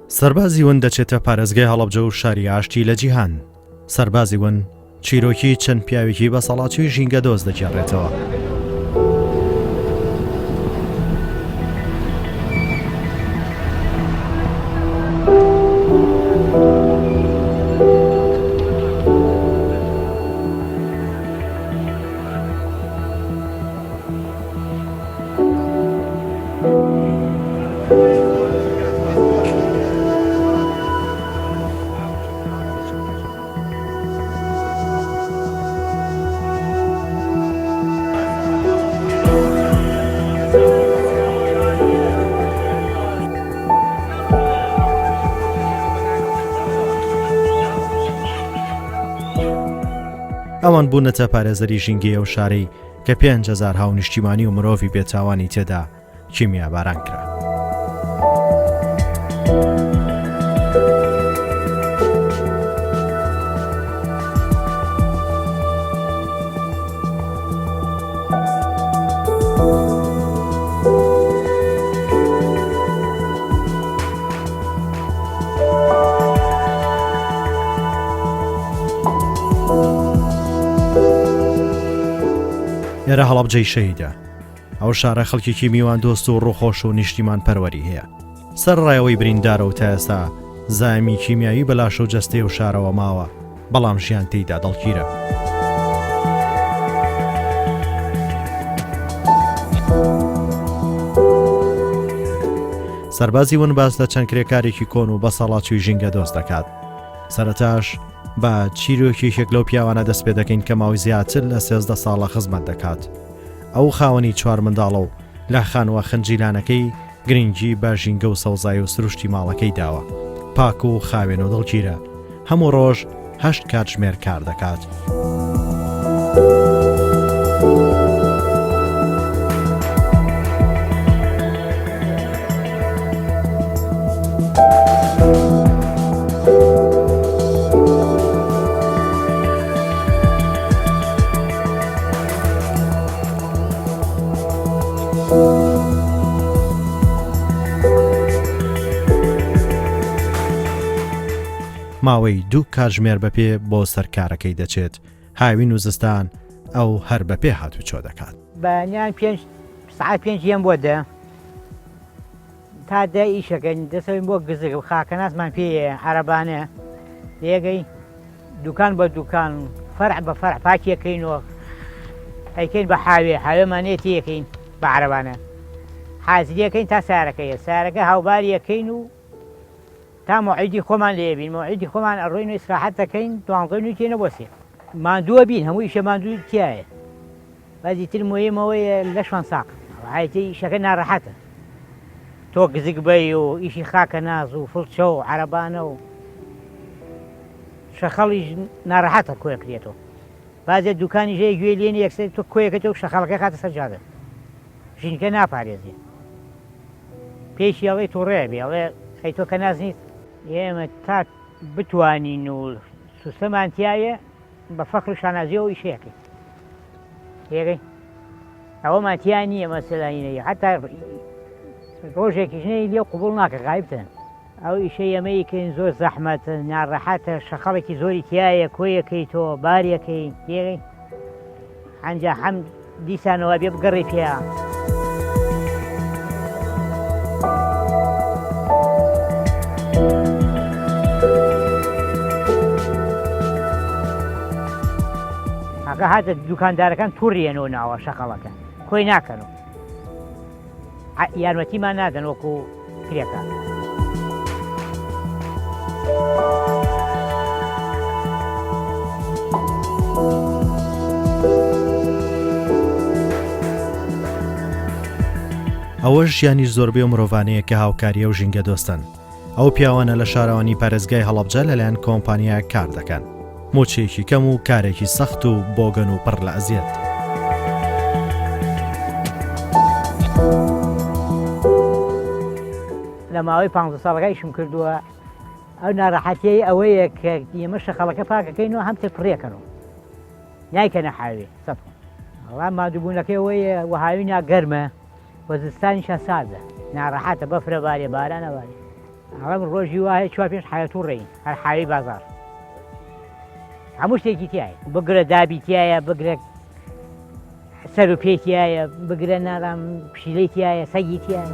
سەربازی ون دەچێتە پارێزگای هەڵەبجە و شاری ئاشتی لە جیهان. سەربازی ون چیرۆکی چەند پیاوێکی بەسەڵاتی ژینگە دۆز دەگێڕێتەوە. ئەوان بوونەتە پارێزەری ژینگەی ئەو شارەی کە 5,000 هاونیشتیمانی و مرۆڤی بێتاوانی تێدا کیمیاباران کرا. ئێرە هەڵەبجەی شەهیدە. ئەو شارە خەڵکێکی میوان دۆست و ڕووخۆش و نیشتیمان پەروەری هەیە. سەر ڕایەوەی بریندارە و تا ئێستا زایمی کیمیایی بەلاش و جەستەی و شارەوە ماوە، بەڵام ژیان تێیدا دڵگیرە. سەربازی ون باس لە چەند کرێکارێکی کۆن و بەسەڵاتی ژینگە دۆست دەکات. سەرەتاش بە چیرۆکێکێک لەو پیاوانە دەست پێ دەکەین کە ماوەی زیاتر لە 13 ساڵە خزمەت دەکات. ئەو خاوەنی 4 منداڵە و لە خانوە خنجیلانەکەی گرنگی بە ژینگە و سەوزای و سروشتی ماڵەکەی داوە. پاک و خاوێن و دڵگیرە. هەموو ڕۆژ 8 کاتژمێر کار دەکات. ماوەی 2 کاتژمێر بەپێ بۆ سەرکارەکەی دەچێت. هاوین و زستان ئەو هەر بەپێ هاتوچۆ دەکات. بەیان 5 ساعت 5 یەم بۆ دە تا دە ئیشەکەین دەسەوین بۆ گزک و خاکەناسمان پێیە عەرەبانە لێگەی دوکان بە دوکان فەرع بە فەرع پاکیەکەینەوە ئەیکەین بە حاوێمانێتی یەکەین بە عەرەبانە حازریەکەین تا سارەکەیە سارەکە هاوباریەکەین و تا موعیدی خۆمان لێبین موعیدی خۆمان ئەڕۆین و ئیسراحەت دەکەین دوانزەی نوتێنە بۆ سێ ماندووە بین هەموو ئیشە ماندوو تایە بەزی تر مهمەوەیە لەشمان ساق هایەتی ئیشەکە ناڕەحەتە تۆ گزک بەی و ئیشی خاکە ناز و فڵچە و عەرەبانە و شەخەڵیش ناڕەحەتە کۆیەکرێتەوە بازێ دوکانی ژەیە گوێ لێنی یەکسەر تۆ کۆیەکەتەوە و شەخەڵەکە خاتە سەر جادە ژینکە ناپارێزێ پێشی ئەڵێ تووڕێ بێ ئەڵێ ئەی تۆ کە ناز نیت ئێمە تا بتوانین و سوسەمان تایە بە فەخر و شانازیەوە ئیشەکەین هێگەی ئەوەمان تیا نییە مەسەلانینەیە حتا ڕۆژێکی ژنەی لێ قوبوڵ ناکە غایبتە ئەو ئیشەی ئەمەیەکەین زۆر زەحمەتە ناڕەحەتە شەخەڵێکی زۆری تایە کۆیەکەی تۆ باریەکەی هێگەی ئەنجا هەم دیسانەوە بێ بگەڕێ پێیە ئەگە هاتە دوکاندارەکان تووڕێنەوە ناوە شەخەڵەکە کۆی ناکەنەوە یارمەتیمان نادەن وەکو کرێکان ئەوەش ژیانی زۆربەی مرۆڤانەیە کە هاوکاریە و ژینگە دۆستن. ئەو پیاوانە لە شارەوانی پارێزگای هەڵەبجە لەلایەن کۆمپانیا کار دەکەن. موچێکی کەم و کارێکی سەخت و بۆگەن و پڕ لە ئەزیەت. لە ماوەی 15 ساڵەکەیشم کردووە ئەو ناڕەحەتیەی ئەوەیە کە ئێمە شەخەڵەکە پاکەکەینەوە هەم تێ پڕێکەنەوە نایکەنە حاوێ سەد وەڵام مادووبوونەکەی ئەوەیە وەهاوینا گەرمە وەزستانیشە سازە ناڕەحەتە بەفرە بارێ بارانە بارێ ئەڵە من ڕۆژی وایە 4-5 حاوێت و ڕێین هەر حاوی بازار هەموو شتێکی تایە بگرە دابی تایە بگرە سەر و پێتیایە بگرە ناڵام پشیلەی تایە سەگی تایە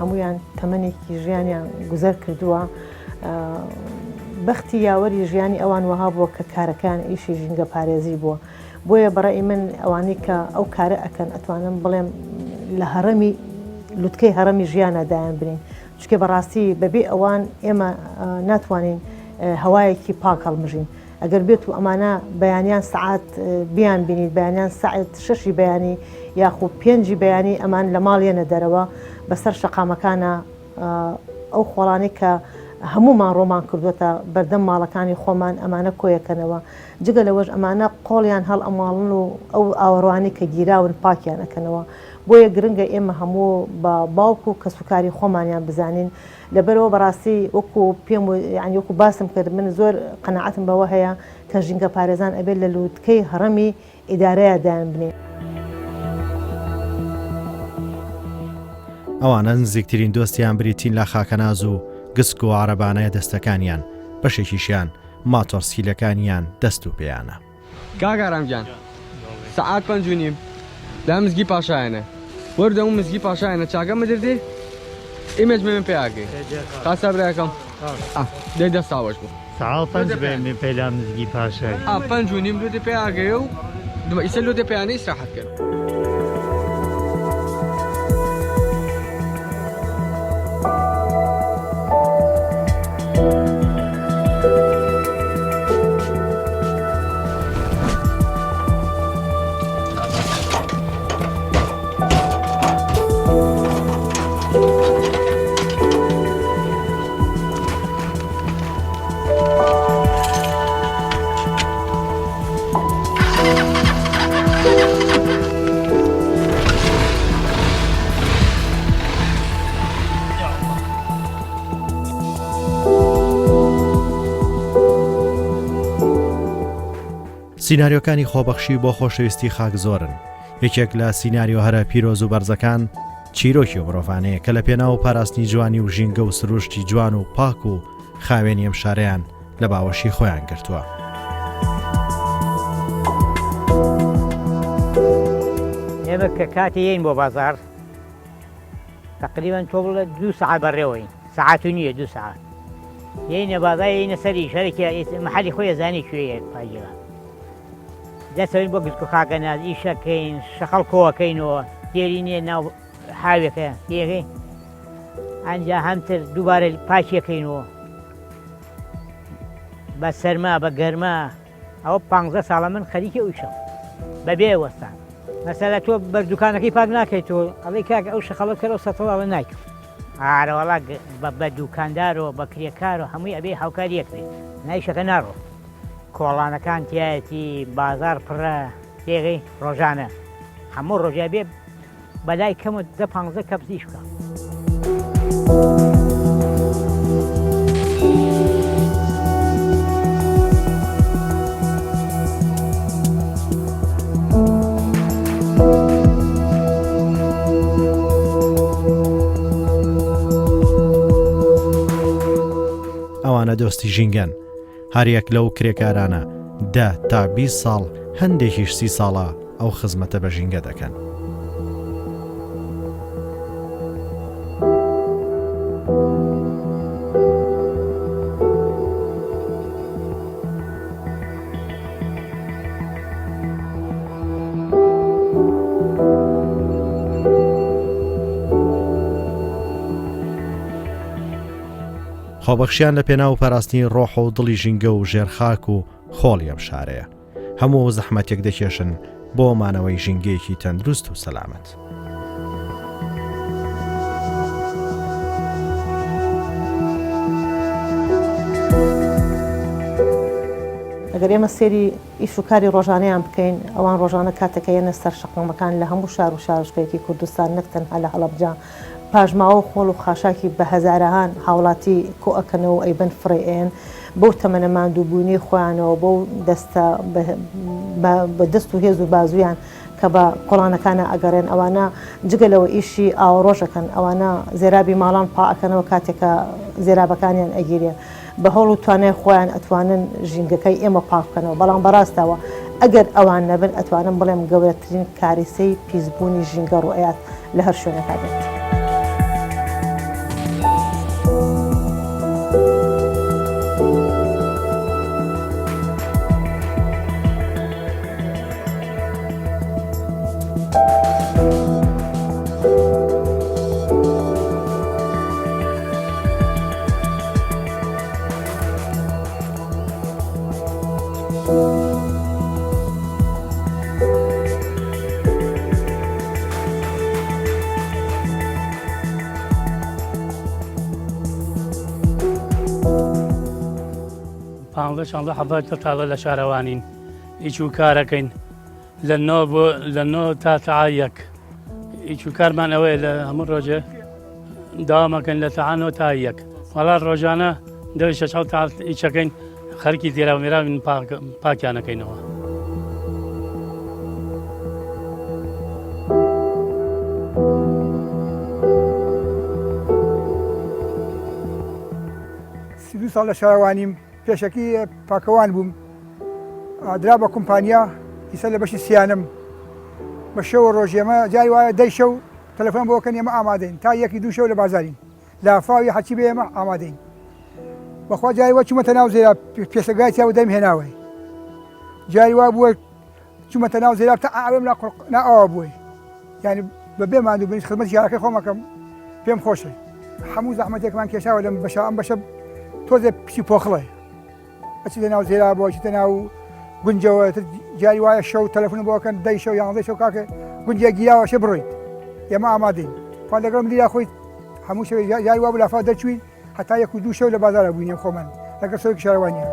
هەمویان تەمەنێکی ژیانیان گوزەر کردووە بەختی یاوەری ژیانی ئەوان وەها بووە کە کارەکان ئیشی ژینگە پارێزی بووە بۆیە بەڕێی من ئەوانەی کە ئەو کارە ئەکەن ئەتوانم بڵێم لە هەڕەمی لوتکەی هەڕەمی ژیانەدایان بنین چکە بەڕاستی بەبێ ئەوان ئێمە ناتوانین هەوایەکی پاک هەڵمژین ئەگەر بێت و ئەمانە بەیانیان سعات بیان بینیت بەیانیان سعات 6 بەیانی یاخود 5 بەیانی ئەمان لە ماڵێنە دەرەوە بەسەر شەقامەکانە ئەو خۆڵانەی کە هەمومان ڕۆمان کردوێتە بەردەم ماڵەکانی خۆمان ئەمانە کۆیەکەنەوە جگە لەوەش ئەمانە قۆڵیان هەڵ ئەماڵن و ئەو ئاوەڕوانی کە گیراون پاکیان ئەکەنەوە بۆیە گرنگە ئێمە هەموو بە باوکو و کەسوکاری خۆمانیان بزانین لەبەرەوە بەڕاستی وەکو پێم ینی وەکو باسم کرد من زۆر قەناعەتم بەوە هەیە کە ژینگە پارێزان ئەبێت لە لووتکەی هەڕەمی ئیدارەیە دایان بنێ ئەوانە نزیکترین دۆستیان بریتین لە خاکەناز و گسک و عارەبانەیە دەستەکانیان بەشێکیشیان ماتۆرسیلەکانیان دەست و پێیانە کاگارامگیان سعات 5:30 دا مزگی پاشایەنە وەردە و مزگی پاشایەنە چاکە مدردی ئیمێج من پێیاگەی خاسە برایەکەم دەی دەستاوەش بوو ساعت 5 بێ پێلا مزگی پاشای 5:30 لۆتێ پێیاگەیە و دومە ئیسە لۆتێ پێیانە ئیسراحەت کرد سیناریۆکانی خۆبەخشی بۆ خۆشەویستی خاک زۆرن یەکێک لە سیناریۆ هەرە پیرۆز و بەرزەکان چیرۆکی مرۆڤانەیە کە لە پێناو پاراستنی جوانی و ژینگە و سروشتی جوان و پاک و خاوێنی ئەم شارەیان لە باوەشی خۆیان گرتووە ئێمە کە کاتی یین بۆ بازار تقریبا تۆ بڵێ 2 ساعت بەڕێوەین ساعت و نییە 2 ساعت یینە بازار یینە سەری شەرێکی مەحەلی خۆی زانی کوێیە پاگیرە دەسەوین بۆ گرتکو خاکەناز ئیشەکەین شەخەڵ کۆوەکەینەوە تێری نییە ناو حاوێکە تێگەی ئەنجا هەمتر دووبارە پاکیەکەینەوە بە سەرما بە گەرما ئەوە 15 ساڵە من خەریکە ئەویشەم بەبێ وەستان مەسەلە تۆ بەردوکانەکەی پاک ناکەیتەوە ئەڵێ کاکە ئەو شەخەڵە کەرەوە سەتەڵاوە نایکەم ئارەوەڵا بە دوکاندارەوە بە کرێکارەوە هەمووی ئەبێ هاوکاریەکرێت نایشەکە ناڕۆ کۆڵانەکان تایەتی بازار پڕە تێغی ڕۆژانە هەموو ڕۆژیا بێ بەلای کەمە 10-15 کەپزیش بکە ئەوانە دۆستی ژینگەن هەریەک لەو کرێکارانە 10 تا 20 ساڵ هەندێکیش 30 ساڵە ئەو خزمەتە بە ژینگە دەکەن خۆبەخشیان لە پێناو پاراستنی ڕۆح و دڵی ژینگە و ژێرخاک و خۆڵی ئەم شارەیە هەموو زەحمەتێک دەکێشن بۆ مانەوەی ژینگەیەکی تەندروست و سەلامەت ئەگەر ئێمە سێری ئیش و کاری ڕۆژانەیان بکەین ئەوان ڕۆژانە کاتەکەیەنە سەر شەقامەکان لە هەموو شار و شارۆچکەیەکی کوردستان نەک تەنها لە هەڵەبجا پاژماوە خۆڵ و خاشاکی بە هەزارەهان هاوڵاتی کۆ ئەکەنەوە و ئەیبەن فڕێن بەو تەمەنە ماندووبوونی خۆیانەوە بەو دەستە بە دەست و هێز و بازویان کە بە قۆڵانەکانە ئەگەڕێن ئەوانە جگەلەوە ئیشی ئاوەڕۆژەکەن ئەوانە زێرابی ماڵان پاکەنەوە کاتێکە زێرابەکانیان ئەگیرێن بە هەوڵ و توانای خۆیان ئەتوانن ژینگەکەی ئێمە پاکەنەوە بەڵام بەڕاستەوە ئەگەر ئەوان نەبن ئەتوانم بڵێم گەورەترین کاریسەی پیسبوونی ژینگە ڕوئات لە هەر شوێنەکە بێت. پانزده حەڤەت تاڵە لە شارەوانین هیچ و کارەکەین لە 9 تا ساعت 1 هیچ و کارمان ئەوەیە لە هەموو ڕۆژێ داوامەکەن لە ساعت 9 تا 1 وەڵات ڕۆژانە 6 ساعت هیچەکەین خەرکی زێرا و مێراوین پاکیانەکەینەوە. سی ساڵ لە شارەوانیم پێشەکی پاکەوان بووم درا بە کۆمپانیا ئیسە لە بەشی سیانم بە شەوە ڕۆژێمە جای وایە دەی شەو تەلەفۆن بۆکەن ئێمە ئامادەین تا یەکی دوو شەو لە بازارین لافاوی حەچی بێ ئێمە ئامادەین بەخوا جای وا چوومەتە ناو زێرا پێسەگای تیا و دەم هێناوەی جای وا بووە چوومەتە ناو زێرا تا ئاوێم نائەوە بووی یعنی بەبێ مادوو خزمەتی شارەکەی خۆمەکەم پێم خۆشە هەموو زەحمەتێکمان کێشاوە لەم بەشە ئەم بەشە تۆزێ پشی پۆخڵێ ئەچیتە ناو زێرا بۆ چیتە ناو گونجەوە جاری وایە شەو تەلەفۆن بۆکەن 10 شەو 11 شەو کاکە گونجە گیراوەشە بڕۆیت ئێمە ئامادەین خوا لەگەڵم دیرا خۆیت هەموو شەوێ جاری وا بوو لافا دەرچووین هەتا 1 و 2 شەو لە بازارە بووینێ خۆمان لەگەڵ سەرۆکی شارەوانیە.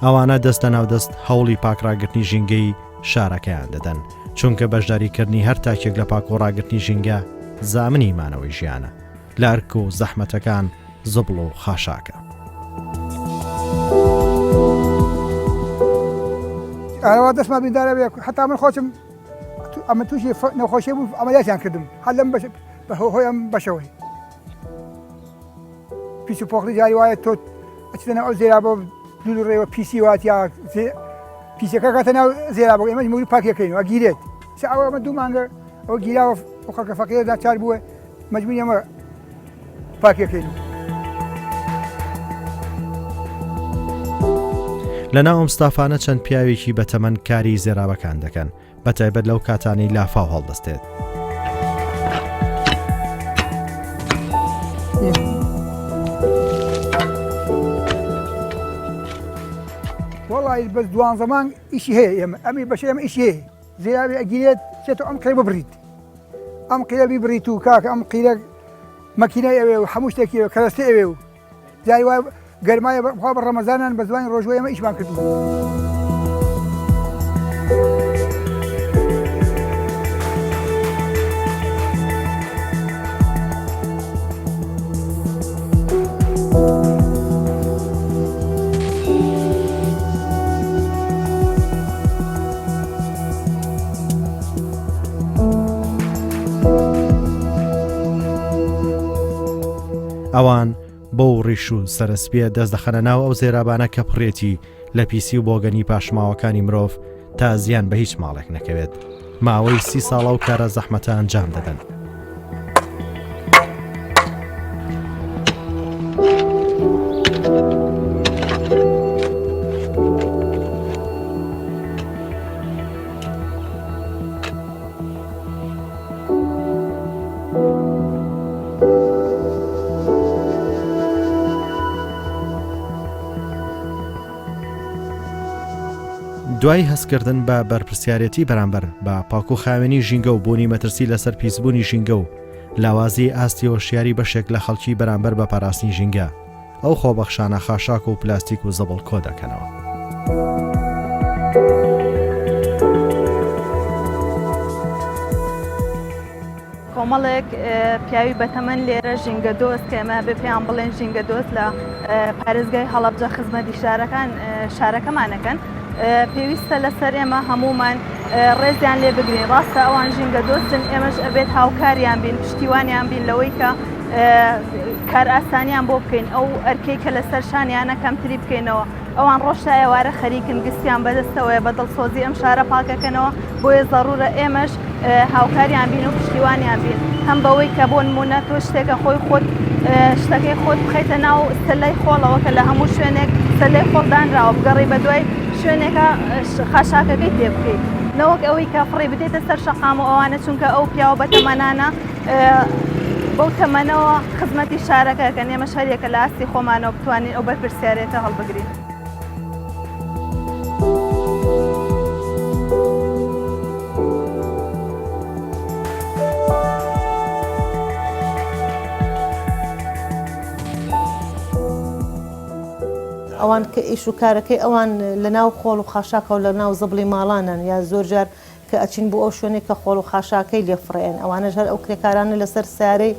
ئەوانە دەستە ناودەست هەوڵی پاکڕاگرتنی ژینگەی شارەکەیان دەدەن چونکە بەشداریکردنی هەر تاکێک لە پاک و ڕاگرتنی ژینگە زامنی مانەوەی ژیانە لارک و زەحمەتەکان زبڵ و خاشاکە. ئەوە دەستمان بیندارە بێ هەتا من خۆشم ئەمە تووشی نەخۆشیە بوو ئەمەلیاتیان کردم هەر لەم هۆی ئەم بەشەوەی پیس و پۆخڵی جاری وایە تۆ ئەچیتە ناو ئەو زێرا بۆ دوو ڕێوە پیسی واتیا پیسەکە کاتە ناو زێرا بۆ ئێمە مەوری پاکیەکەین و گیرێت ئەوە ئەمە دوو مانگە ئەوە گیراوە خەڵکە فەقیردا چار بووە مەجبوری ئەمە پاکیەکەین. لەناو ئەم ستافانە چەند پیاوێکی بەتەمەن کاری زێرابەکان دەکەن بەتایبەت لەو کاتانی لافاو هەڵدەستێت. وڵی بەس دوان زەمان ئیشی هەیە ئێمە ئەمی بەشە ئەمە ئیشی هەیە زێراوی ئەگیرێت چێتەوە ئەم قەی ببریت ئەم قیلە بیبریت و کاکە ئەم قیلە مەکینە ئەوێ و هەموو شتێکی ئەوێ کەرەستە ئەوێ و جای وای گەرمایە بەخوا بە ڕەمەزانان بە زوانی ڕۆژوە ئێمە ئیشمان کردو. ئەوان بۆ ڕیش و سەرسپیە دەست دەخەنە ناو ئەو زێرابانە کە پڕێتی لە پیسی و بۆگەنی پاشماوەکانی مرۆڤ تا زیان بە هیچ ماڵێک نەکەوێت ماوەی 30 ساڵە و کارە زەحمەتە ئەنجام دەدەن. دوای هەستکردن بە بەرپرسیارەتی بەرامبەر بە پاک و خاوێنی ژینگە و بوونی مەترسی لەسەر پیسبوونی ژینگە و لاوازی ئاستی هۆشیاری بەشێک لە خەڵکی بەرامبەر بە پاراستنی ژینگە ئەو خۆبەخشانە خاشاک و پلاستیک و زەبڵ کۆ دەکەنەوە. کۆمەڵێک پیاوی بەتەمەن لێرە ژینگە دۆست کە ئێمە بێ پێیان بڵێن ژینگە دۆست لە پارێزگای هەڵەبجە خزمەتی شارەکەمانەکەن پێویستە لەسەر ئێمە هەمومان ڕێزیان لێ بگرین. ڕاستە ئەوان ژینگە دۆستن، ئێمەش ئەبێت هاوکاریان بین، پشتیوانیان بین لەوەی کە کار ئاسانیان بۆ بکەین، ئەو ئەرکەی کە لەسەر شانیانە کەمتری بکەینەوە. ئەوان ڕۆژتا ئێوارە خەریکن گستیان بەدەستەوەی بە دڵسۆزی ئەم شارە پاکەکەنەوە، بۆیە ضرورە ئێمەش هاوکاریان بین و پشتیوانیان بین، هەم بەوەی کە بۆ نمونە تۆ شتێکە خۆت شتەکەی خۆت بخەیتە ناو سەلای خۆڵەوە کە لە هەموو شوێنێک سەلای خۆڵدانراوە بگەڕی بە دوای شوێنێکە خاشاکەکەی تێ بکەیت، نەوەک ئەوەی کە فڕێ بدێتە سەر شەقام و ئەوانە چونکە ئەو پیاوە بەتەمەنانە بەو تەمەنەوە خزمەتی شارەکەکەن. ئێمەش هەرێکە لە ئاستی خۆمانەوە بتوانین ئەو بەرپرسیارەتە هەڵبگرین. ئەوان کە ئیش و کارەکەی ئەوان لە ناو خۆڵ و خاشاکە و لە ناو زەبڵی ماڵانن، یا زۆر جار کە ئەچین بۆ ئەو شوێنێک کە خۆڵ و خاشاکەی لێفڕێن، ئەوانەش هەر ئەو کرێکارانە لەسەر سارەی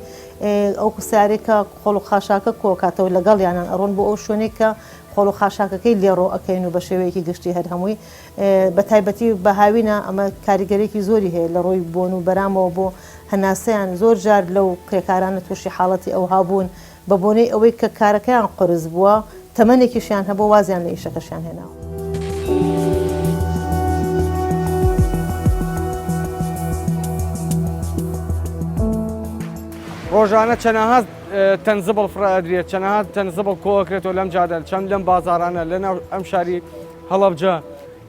ئەو سارێکە خۆڵ و خاشاکە کۆکاتەوە لەگەڵیانان ئەڕۆن بۆ ئەو شوێنێک کە خۆڵ و خاشاکەکەی لێڕۆ ئەەکەین و بە شێوەیەکی گشتی هەر هەمووی بە تایبەتی بە هاوینە ئەمە کاریگەرێکی زۆری هەیە لە ڕۆی بۆن و بەرامەوە بۆ هەناسەیان. زۆر جار لەو کرێکارانە تووشی حاڵەتی ئەو هابوون بە بۆنەی ئەوەی کە کارەکەیان قرس بووە، تەمەنێکیشیان هەبوو وازیان لە ئیشەکەشیان هێناوە. ڕۆژانە چەنەها تەنزبڵ فرادرێت، چەنەها تەنزبڵ کۆکرێتەوە لەم جادە، چەند لەم بازارانە لەناو ئەم شاری هەڵەبجە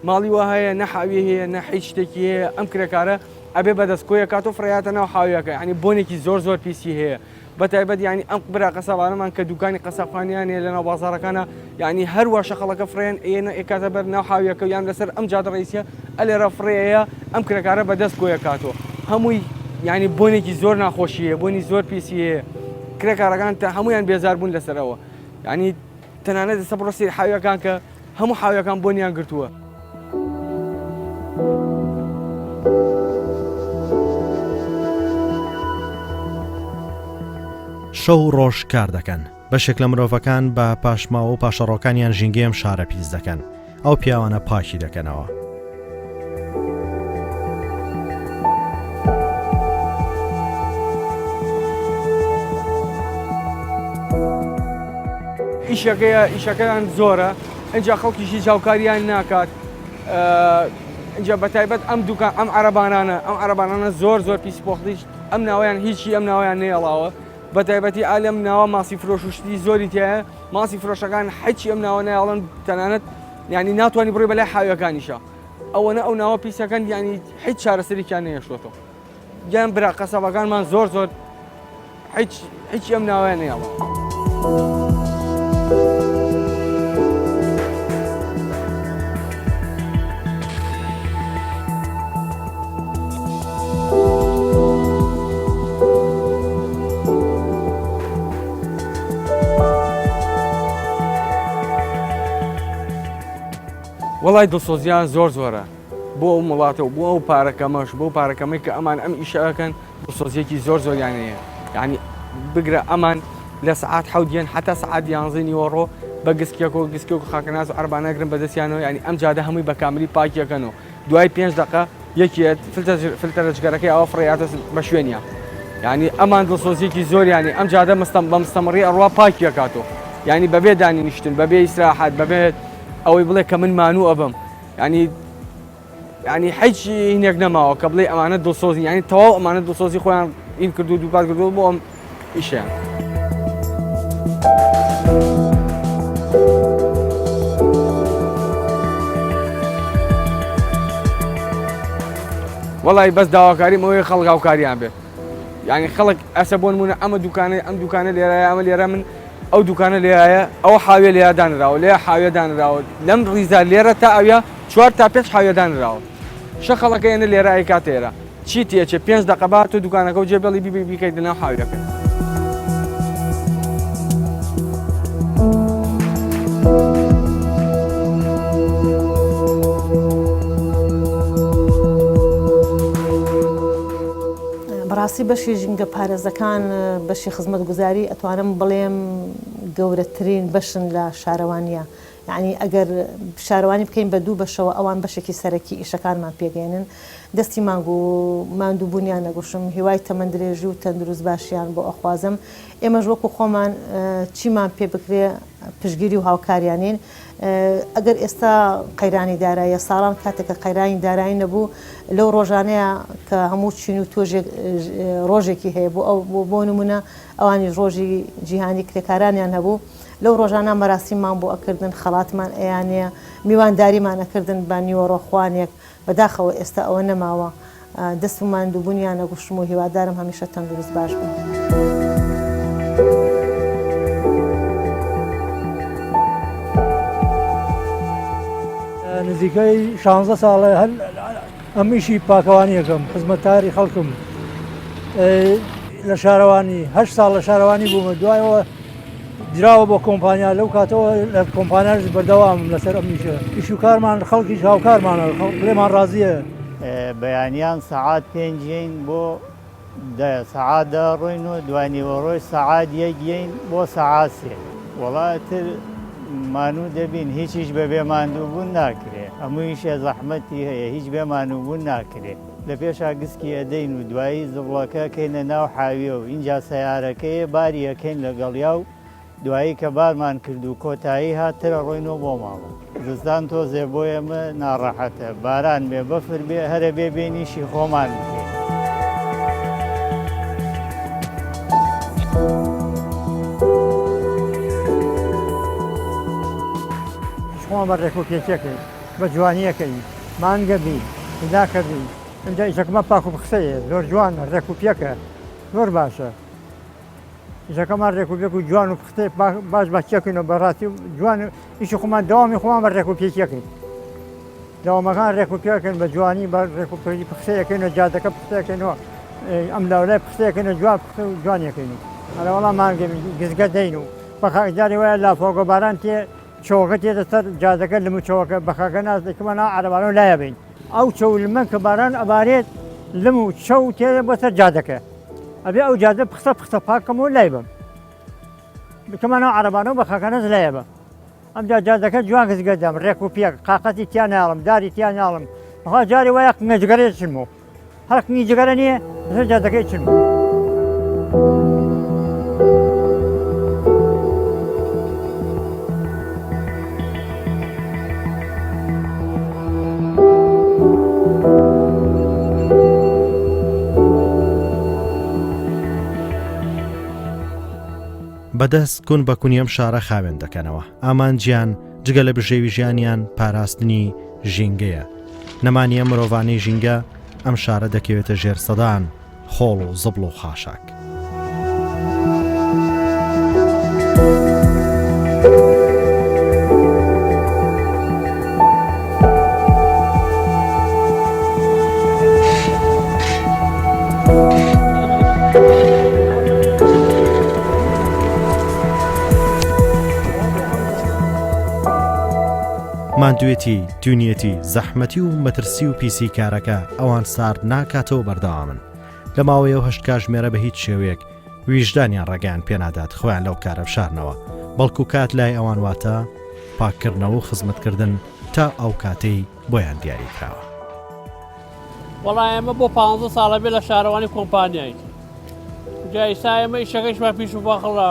ماڵی وە هەیە، نەحاوی هەیە، نە هیچ شتێکی هەیە. ئەم کرێکارە ئەبێ بەدەستکۆیە کات و فرەیاتە ناو حاویەکە، ینی بۆنێکی زۆر پیسی هەیە. بەتایبەت ینی ئەم برا قەسەبانەمان کە دوکانی قەسەبخانیانێ لەناو بازارەکانە، ینی هەروە شەخەڵەکە فرێن ئێنە ئێکاتە بەر ناو حاویەکە یان لەسەر ئەم جادە ڕئیسیە ئەلێرە فرەیە ئەم کرێکارە بەدەست کۆیە کاتەوە. هەمووی ینی بۆنێکی زۆر ناخۆشیە، بۆنی زۆر پیسی هەیە. کرێکارەکان تا هەمویان بێزار بوون لەسەرەوە، ینی تەنانەت دەسە بڕستی حاویەکان کە هەموو حاویەکان بۆنیان گرتووە. شەو ڕۆژ کار دەکەن، بەشێک لە مرۆڤەکان بە پاشماوە و پاشەڕۆکانیان ژینگەم شارە پیس دەکەن، ئەو پیاوانە پاکی دەکەنەوە. ئیشەکەیان زۆرە، ئەجا خەڵکیشی جاوکاریان ناکات. اینجا بەتایبەت ئەم عەرەبانانە زۆر پیسپۆختیش ئەم ناوەیان هیچی ئەم ناوەیان نێڵاوە. بەتایبەتی ئالەم ناوە ماسی فرۆش و شتی زۆری تایە، ماسی فرۆشەکان حەچی ئەم ناوە نایڵن، تەنانەت ینی ناتوانانی بڕێ بەلای حاویەکانیشە. ئەوەنە ئەو ناوە پیسەکەن ینی هیچ چارەسەرێکیان نەیەشتۆتەوە. گیان برا قەسەبەکانمان زۆر هیچ ئەم ناوەیان نێڵە. وڵای دڵسۆزیان زۆرە بۆ ئەو وڵاتە و بۆ ئەو پارەکەمەش بۆ پارەکەمەی کە ئەمان ئەم ئیشەکەن دڵسۆزیەکی زۆریان هەیە. یعنی بگرە ئەمان لە سعات حەودیان حتا سعات 11 نیوەڕۆ بە گسکێک و خاکەناز و عەربانەگرن بەدەستیانەوە، ینی ئەم جادە هەمووی بە کاملی پاکیەکەنەوە. دوای 5 دقە یەکێت فلتەرەجگەرەکەی ئەوە فڕێاتە بە شوێنیان. یعنی ئەمان دڵسۆزیەکی زۆریانی ئەم جادە بە مستەمڕی ئەڕوا پاکیەکاتەوە، ینی بەبێ دانیشتن، بەبێ ئیسراحەت، بەبێت ئەوەی بڵێ کە من مانوو ئەبم، ینی هیچ هینێک نەماوە کە بڵێ ئەمانە دڵسۆزی، ینی تەواو ئەمانە دڵسۆزی خۆیان ئین کردو دووپات کردو بۆ ئەم ئیشیان. وەڵی بەس داواکاریم ئەوەیە خەڵک هاوکاریان بێ. ینی خەڵک ئەسە بۆ نمونە ئەم دوکانە لێرەیە، ئەمە لێرە من ئەو دوکانە لێرایە، ئەو حاوێ لێرە دانراوە، لێ حاوێ دانراوە، لەم ڕیزە لێرە تا ئەویا 4 تا 5 حاوێ دانراوە. شە خەڵەکە ئێنە لێرە ئەیکاتێرە، چی تێچێ 5 دقەبات و دوکانەکە و جێبەڵی بیکەیت لەناو حاویەکە. بەڕاستی بەشی ژینگە پارێزەکان بەشی خزمەت گوزاری ئەتوانم بڵێم گەورەترین بەشن لە شارەوانیە. یعنی ئەگەر شارەوانی بکەین بە دوو بەشەوە ئەوان بەشێکی سەرەکی ئیشەکانمان پێگەێنن دەستی مانگ و ماندووبوونیان نەگوشم هیوای تەمەندرێژی و تەندروست باشیان بۆ ئەخوازم ئێمەش وەکو خۆمان چیمان پێ بکرێ پشگیری و هاوکاریانین ئەگەر ئێستا قەیرانی داراییە ساڵان کاتێکە قەیرانی دارایی نەبوو لەو ڕۆژانەیە کە هەموو چین و تۆژێک ڕۆژێکی هەیە بۆ نمونە ئەوانی ڕۆژی جیهانی کرێکارانیان هەبوو لەو ڕۆژانە مەراسیممان بۆ ئەکردن خەڵاتمان ئەیانەیە میوانداریمان ئەکردن بە نیوەڕۆخوانێک بەداخەوە ئێستا ئەوە نەماوە دەستمان دووبوونیان نەگوشتم و هیوادارم هەمیشە تەندروست باش بوون. نزیکەی 16 ساڵە ئەمیشی پاکەوانی یەکەم خزمەتاری خەڵکم لە شارەوانی 8 ساڵ لە شارەوانی بوومە دوایەوە دراوە بۆ کۆمپانیا لەو کاتەوە لە کۆمپانیاش بەردەوامم لەسەر ئەمیشە ئیش و کارمان خەڵکیش هاوکارمانە لێمان ڕازیە. بەیانیان سەعات پێنجین بۆ سەعات دەڕۆین و دوانیوەڕۆی سەعات یەکگەین بۆ سەعات سێ وڵاتر مانوو دەبین هیچیش بەبێ ماندووبوون ناکرێ هەموویشە زەحمەتی هەیە هیچ بێ مانووبوون ناکرێت لە پێشا گسکی ئەدەین و دوایی زڵەکە کەینە ناو حاویە و اینجا سەیارەکەیە باری یەکەین لەگەڵیا و دوایی کە بارمان کرد و کۆتایی هاترە ڕۆینەوە بۆ ماڵە زستان تۆزێ بۆ ئێمە ناڕەحەتە باران بێ بەفر بێ هەرە بێ بێنیشی خۆمان بکرێت. خۆمان بە ڕێکوپێکەکەی بە جوانیەکەی مانگەبی داکەبی ئەجا ئیشەکەمە پاک و بخسەیە زۆر جوانە ڕێکوپێکە زۆر باشە ئیشەکەمان ڕێکوپێک و جوان و پختێ باش بەچەکەینەوە بەڕاستی جوان ئیشی خۆمان داوامی خۆمان بە ڕێکوپێکەکەین داوامەکان ڕێکوپێکن بە جوانی بە ڕێکوپێکی پخسەیەکەینەوە جادەکە پختەکەینەوە ئەم لاولای پختەیەکەینە جوان پختە و جوانیەکەین هەرە وەڵام مانگەبی گزگە دەین و بەخاجاری وایە لافۆگە باران تێ چۆکە تێدە سەر جادەکە لەمو چۆکە بەخاکە ناز دەکەمە ناو عەرەبانەوە لایە بین ئەو چەو لمە کە باران ئەبارێت لم و چەو تێدە بۆ سەر جادەکە ئەبێ ئەو جادە پختە پاکەمەوە لای بم بکەمە ناو عەرەبانەوە بەخاکە ناز لایە بە ئەمجا جادەکە جوان گزگە دەم ڕێک و پێک قاقەتی تیان ناڵم داری تیان ناڵم بەخوا جاری وایە قنگە چنمەوە هەر قنگی جگەرە نییە بەسەر جادەکەی چنمەوە. بەدەست کون بە کونیم شارە خاوێن دەکەنەوە ئامانجیان جگە لە بژێوی ژیانیان پاراستنی ژینگەیە نەمانیە مرۆڤانەی ژینگە ئەم شارە دەکەوێتە ژێر سەدان خۆڵ و زبڵ و خاشاک. ماندوێتی دونیەتی زەحمەتی و مەترسی و پیسی کارەکە ئەوان سارد ناکاتەوە بەردەوامن لە ماوەیە و 8 کاتژمێرە بە هیچ شێوەیەک ویژدانیان ڕێگەیان پێنادات خۆیان لەو کارە بشارنەوە بەڵکو کات لای ئەوان واتە پاککردنەوە و خزمەتکردن تا ئەو کاتەی بۆیان دیاری کراوە. وەڵای ئێمە بۆ 15 ساڵە بێ لە شارەوانی کۆمپانیای جا ئێستا ئێمە ئیشەکەیشمان پیش و باخەڵا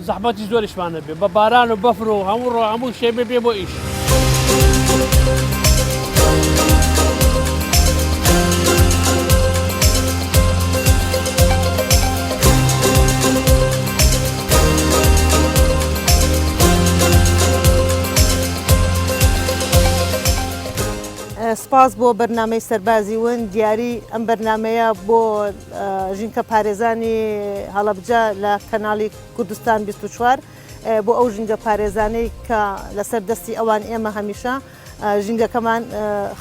زەحمەتی زۆریشمانە بێ بە باران و بەفر و هەموو شێ بێ بۆ ئیش. سپاس بۆ بەرنامەی سەربازی ون دیاری ئەم بەرنمەیە بۆ ژینکە پارێزانی هەڵەبجە لە کەناڵی کوردستان 24 بۆ ئەو ژینگە پارێزانەی کە لەسەر دەستی ئەوان ئێمە هەمیشە ژینگەکەمان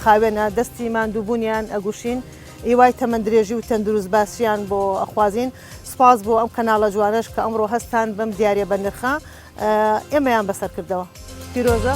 خاوێنە دەستی ماندووبوونیان ئەگوشین ئیوای تەمەندرێژی و تەندروست باسییان بۆ ئەخوازیین سپاس بۆ ئەم کەناڵە جوانش کە ئەمڕۆ هەستان بەم دیارە بە نرخە ئێمەیان بەسەر کردەوە پیرۆزە.